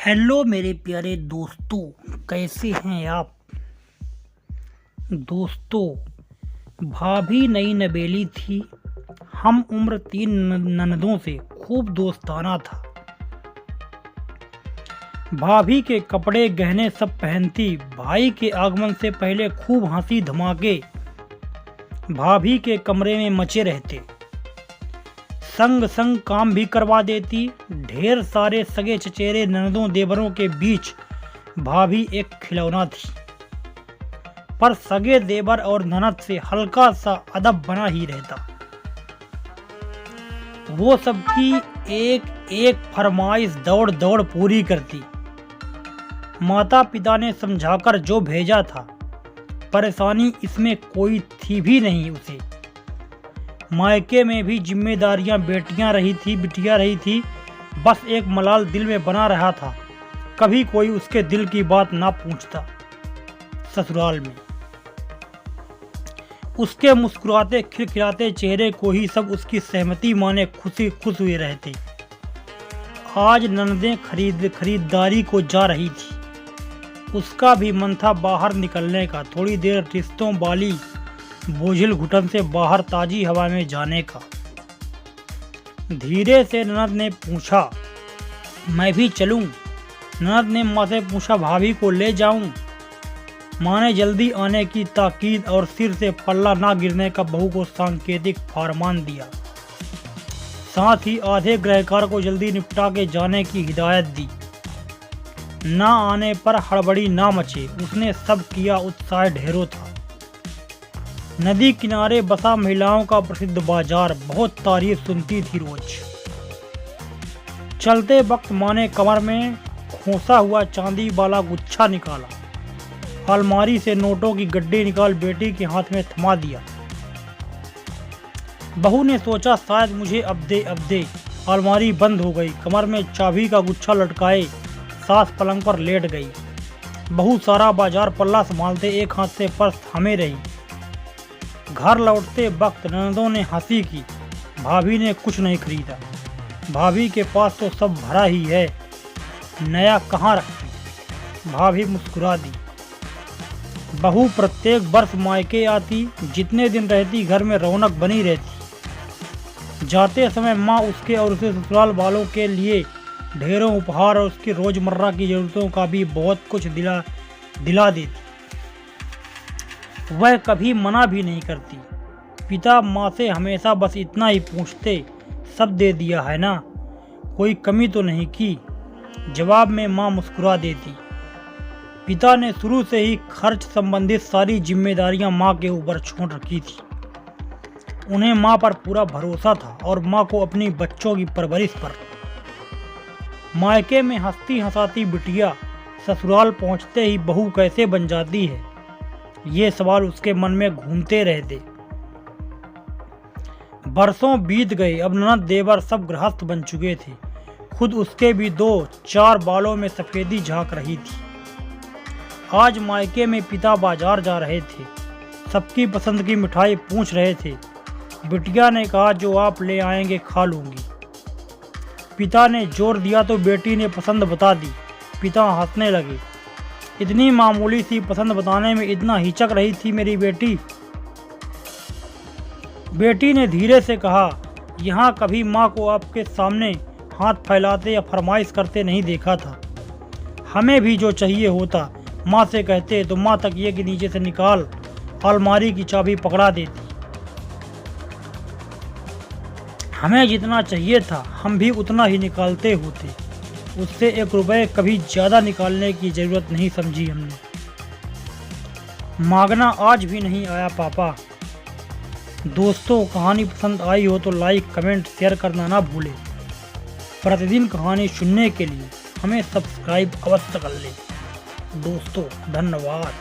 Hello मेरे प्यारे दोस्तों, कैसे हैं आप। दोस्तों, भाभी नई नवेली थी। हम उम्र 3 ननदों से खूब दोस्ताना था। भाभी के कपड़े गहने सब पहनती। भाई के आगमन से पहले खूब हंसी धमाके भाभी के कमरे में मचे रहते। संग संग काम भी करवा देती। ढेर सारे सगे चचेरे ननदों देवरों के बीच भाभी एक खिलौना थी। पर सगे देवर और ननद से हल्का सा अदब बना ही रहता। वो सबकी एक एक फरमाइश दौड़ दौड़ पूरी करती। माता पिता ने समझाकर जो भेजा था, परेशानी इसमें कोई थी भी नहीं उसे। मायके में भी जिम्मेदारियां बिटिया रही थी। बस एक मलाल दिल में बना रहा था, कभी कोई उसके दिल की बात ना पूछता। ससुराल में उसके मुस्कुराते खिलखिलाते चेहरे को ही सब उसकी सहमति माने खुश हुए रहते। आज ननदें खरीदारी को जा रही थी। उसका भी मन था बाहर निकलने का, थोड़ी देर रिश्तों वाली बोझिल घुटन से बाहर ताजी हवा में जाने का। धीरे से ननद ने पूछा, मैं भी चलूं? ननद ने माँ से पूछा, भाभी को ले जाऊं? माँ ने जल्दी आने की ताकीद और सिर से पल्ला ना गिरने का बहू को सांकेतिक फरमान दिया। साथ ही आधे गृहकार को जल्दी निपटा के जाने की हिदायत दी। ना आने पर हड़बड़ी ना मचे, उसने सब किया। उत्साह ढेरों था। नदी किनारे बसा महिलाओं का प्रसिद्ध बाजार, बहुत तारीफ सुनती थी रोज। चलते वक्त माँ ने कमर में खोसा हुआ चांदी वाला गुच्छा निकाला। अलमारी से नोटों की गड्डी निकाल बेटी के हाथ में थमा दिया। बहू ने सोचा शायद मुझे अब दे। अलमारी बंद हो गई। कमर में चाबी का गुच्छा लटकाए सास पलंग पर लेट गई। बहू सारा बाजार पल्ला संभालते एक हाथ से पर्स थामे रही। घर लौटते वक्त ननदों ने हंसी की। भाभी ने कुछ नहीं खरीदा। भाभी के पास तो सब भरा ही है, नया कहाँ रखती। भाभी मुस्कुरा दी। बहू प्रत्येक वर्ष मायके आती। जितने दिन रहती घर में रौनक बनी रहती। जाते समय माँ उसके और उसे ससुराल वालों के लिए ढेरों उपहार और उसकी रोजमर्रा की जरूरतों का भी बहुत कुछ दिला देती। वह कभी मना भी नहीं करती। पिता माँ से हमेशा बस इतना ही पूछते, सब दे दिया है ना, कोई कमी तो नहीं की? जवाब में माँ मुस्कुरा देती। पिता ने शुरू से ही खर्च संबंधित सारी जिम्मेदारियां माँ के ऊपर छोड़ रखी थी। उन्हें माँ पर पूरा भरोसा था और माँ को अपनी बच्चों की परवरिश पर। मायके में हंसती हंसाती बिटिया ससुराल पहुँचते ही बहू कैसे बन जाती है, ये सवाल उसके मन में घूमते रहते। बरसों बीत गए। अब ननद देवर सब गृहस्थ बन चुके थे। खुद उसके भी 2-4 बालों में सफेदी झांक रही थी। आज मायके में पिता बाजार जा रहे थे। सबकी पसंद की मिठाई पूछ रहे थे। बिटिया ने कहा, जो आप ले आएंगे खा लूंगी। पिता ने जोर दिया तो बेटी ने पसंद बता दी। पिता हंसने लगे। इतनी मामूली सी पसंद बताने में इतना हिचक रही थी मेरी बेटी। बेटी ने धीरे से कहा, यहाँ कभी माँ को आपके सामने हाथ फैलाते या फरमाइश करते नहीं देखा था। हमें भी जो चाहिए होता माँ से कहते तो माँ तकिए के नीचे से निकाल अलमारी की चाबी पकड़ा देती। हमें जितना चाहिए था हम भी उतना ही निकालते होते। उससे 1 रुपये कभी ज़्यादा निकालने की ज़रूरत नहीं समझी हमने। मांगना आज भी नहीं आया पापा। दोस्तों, कहानी पसंद आई हो तो लाइक कमेंट शेयर करना ना भूलें। प्रतिदिन कहानी सुनने के लिए हमें सब्सक्राइब अवश्य कर लें। दोस्तों, धन्यवाद।